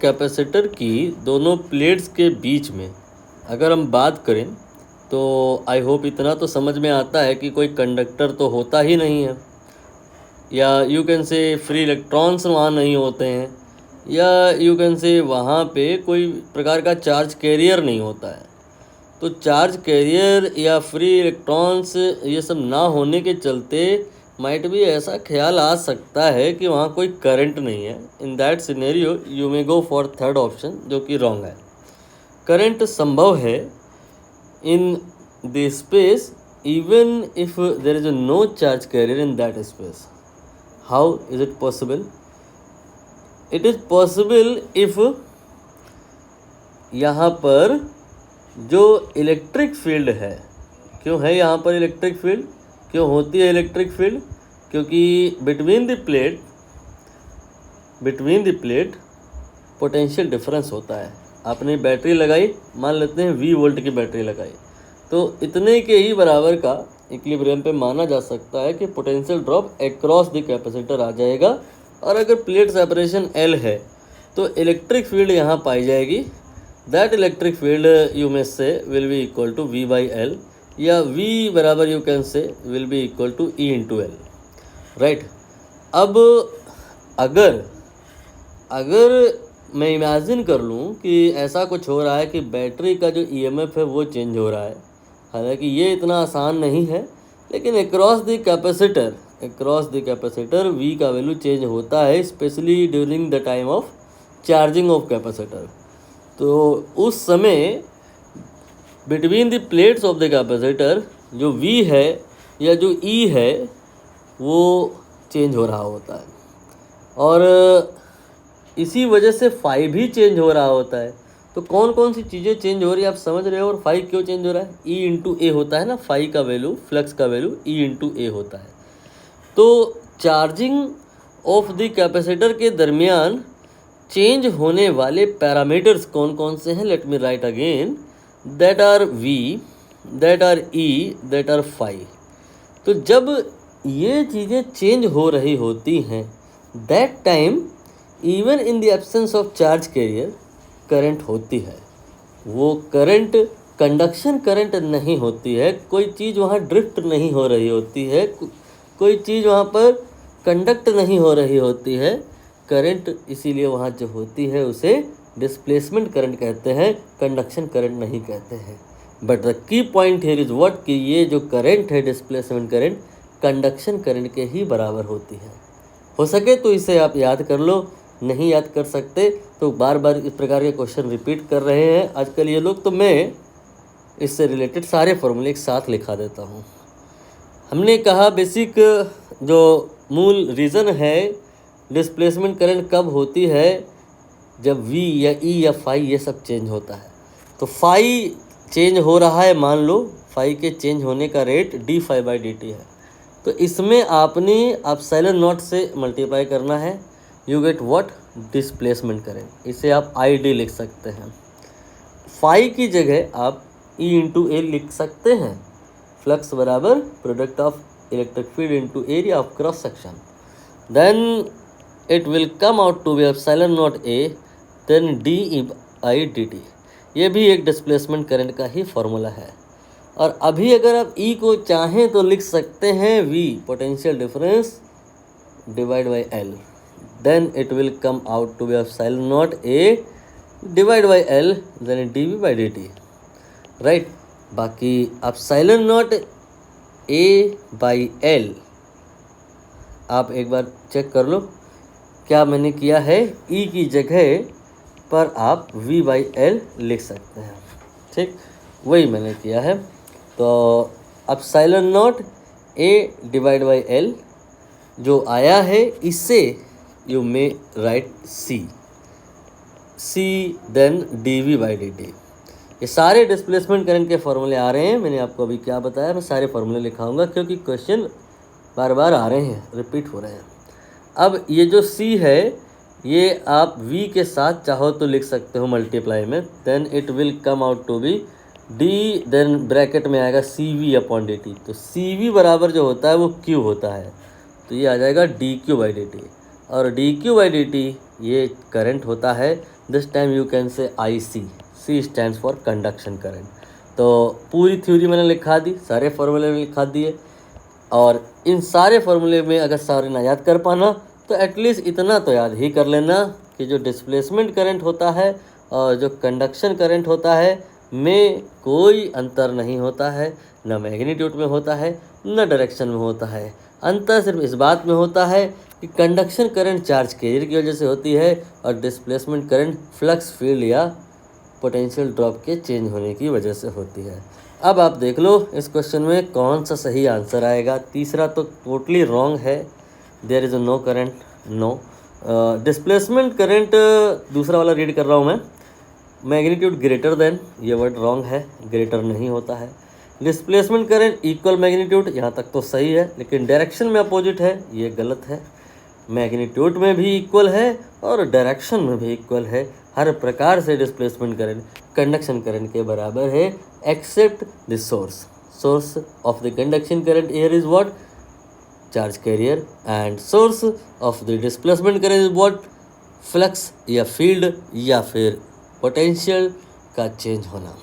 Capacitor की दोनों plates के बीच में अगर हम बात करें तो आई होप इतना तो समझ में आता है कि कोई कंडक्टर तो होता ही नहीं है, या यू कैन से फ्री इलेक्ट्रॉन्स वहाँ नहीं होते हैं, या यू कैन से वहाँ पे कोई प्रकार का चार्ज कैरियर नहीं होता है। तो चार्ज कैरियर या फ्री इलेक्ट्रॉन्स ये सब ना होने के चलते माइट भी ऐसा ख्याल आ सकता है कि वहाँ कोई करंट नहीं है। In that scenario you may go for third option, जो कि रॉन्ग है। करंट संभव है in the space even if there is no charge carrier in that space. How is it possible? It is possible if यहाँ पर जो electric field है, क्यों है यहाँ पर इलेक्ट्रिक फील्ड, क्यों होती है इलेक्ट्रिक फील्ड? क्योंकि between the plate potential difference होता है। आपने बैटरी लगाई, मान लेते हैं 20 वोल्ट की बैटरी लगाई, तो इतने के ही बराबर का इक्विलिब्रियम पे माना जा सकता है कि potential drop across the capacitor आ जाएगा। और अगर प्लेट सेपरेशन L है तो इलेक्ट्रिक फील्ड यहाँ पाई जाएगी। That electric field you may say will be equal to V/L, या V बराबर you can say will be equal to E/L, right. अब अगर मैं इमेजिन कर लूँ कि ऐसा कुछ हो रहा है कि बैटरी का जो EMF है वो चेंज हो रहा है, हालांकि ये इतना आसान नहीं है, लेकिन अक्रॉस द कैपेसिटर V का वैल्यू चेंज होता है, specially during the time of charging of capacitor. तो उस समय between the plates of the capacitor जो V है या जो E है वो चेंज हो रहा होता है, और इसी वजह से फाई भी चेंज हो रहा होता है। तो कौन कौन सी चीज़ें चेंज हो रही है आप समझ रहे हो, और फाई क्यों चेंज हो रहा है? E/A होता है ना, फाई का वैल्यू, फ्लक्स का वैल्यू E/A होता है। तो चार्जिंग ऑफ द कैपेसिटर के दरमियान चेंज होने वाले पैरामीटर्स कौन कौन से हैं? Let me write again, that are V, that are E, that are phi. तो जब ये चीज़ें चेंज हो रही होती हैं, that time even in the absence of charge carrier current होती है। वो करंट कंडक्शन करंट नहीं होती है, कोई चीज़ वहाँ ड्रिफ्ट नहीं हो रही होती है, कोई चीज़ वहाँ पर कंडक्ट नहीं हो रही होती है। करंट इसीलिए वहाँ जो होती है उसे डिस्प्लेसमेंट करंट कहते हैं, कंडक्शन करंट नहीं कहते हैं। But the key point here is what, कि ये जो करंट है डिस्प्लेसमेंट करंट कंडक्शन करंट के ही बराबर होती है। हो सके तो इसे आप याद कर लो, नहीं याद कर सकते तो बार बार इस प्रकार के क्वेश्चन रिपीट कर रहे हैं आजकल ये लोग, तो मैं इससे रिलेटेड सारे फॉर्मूले एक साथ लिखा देता हूँ। हमने कहा बेसिक जो मूल रीज़न है डिस्प्लेसमेंट करंट कब होती है, जब V या E या फाई ये सब चेंज होता है। तो फाई चेंज हो रहा है, मान लो फाई के चेंज होने का रेट d∅dt है, तो इसमें आपने एप्सिलॉन नॉट से मल्टीप्लाई करना है, you get what, displacement current. इसे आप ID लिख सकते हैं। फाई की जगह आप E/A लिख सकते हैं, फ्लक्स बराबर product of electric field into area of cross section, then it will come out to be epsilon naught A then d/dt। ये भी एक डिस्प्लेसमेंट करंट का ही फॉर्मूला है। और अभी अगर आप E को चाहें तो लिख सकते हैं V, potential difference, divide by L, then it will come out to be epsilon naught A divide by L then dV/dt, right. बाकी एप्सिलॉन नॉट A/L आप एक बार चेक कर लो, क्या मैंने किया है, E की जगह पर आप V/L लिख सकते हैं, ठीक, वही मैंने किया है। तो epsilon naught A divide by L जो आया है, इससे you may write C then dV/dt। ये सारे डिस्प्लेसमेंट करंट के फॉर्मूले आ रहे हैं, मैंने आपको अभी क्या बताया, मैं सारे फॉर्मूले लिखाऊंगा क्योंकि क्वेश्चन बार बार आ रहे हैं, रिपीट हो रहे हैं। अब ये जो C है ये आप V के साथ चाहो तो लिख सकते हो मल्टीप्लाई में, then it will come out to be D, then bracket में आएगा CV/dt। तो CV बराबर जो होता है वो Q होता है, तो ये आ जाएगा dQ/dt, और dQ/dt ये करंट होता है, दिस टाइम यू कैन से IC, C stands for conduction current. तो पूरी थ्योरी मैंने लिखा दी, सारे फॉर्मूले में लिखा दिए, और इन सारे फॉर्मूले में अगर सारे ना याद कर पाना तो एटलीस्ट इतना तो याद ही कर लेना कि जो डिस्प्लेसमेंट करंट होता है और जो कंडक्शन करंट होता है में कोई अंतर नहीं होता है, न मैग्नीट्यूड में होता है न डायरेक्शन में होता है। अंतर सिर्फ इस बात में होता है कि कंडक्शन करंट चार्ज कैरियर की वजह से होती है और डिस्प्लेसमेंट करंट फ्लक्स फील्ड या पोटेंशियल ड्रॉप के चेंज होने की वजह से होती है। अब आप देख लो इस क्वेश्चन में कौन सा सही आंसर आएगा। तीसरा तो टोटली रॉन्ग है, there is no current, no displacement current. दूसरा वाला रीड कर रहा हूँ मैं, मैग्नीट्यूड ग्रेटर देन, ये वर्ड रॉन्ग है, ग्रेटर नहीं होता है। डिस्प्लेसमेंट करंट इक्वल मैग्नीट्यूड, यहाँ तक तो सही है, लेकिन डायरेक्शन में अपोजिट है, ये गलत है। मैग्नीट्यूड में भी इक्वल है और डायरेक्शन में भी इक्वल है। हर प्रकार से डिस्प्लेसमेंट करंट कंडक्शन करंट के बराबर है except the source of the conduction current here is what, charge carrier, and source of the displacement current is what, flux या फील्ड या फिर पोटेंशियल का चेंज होना।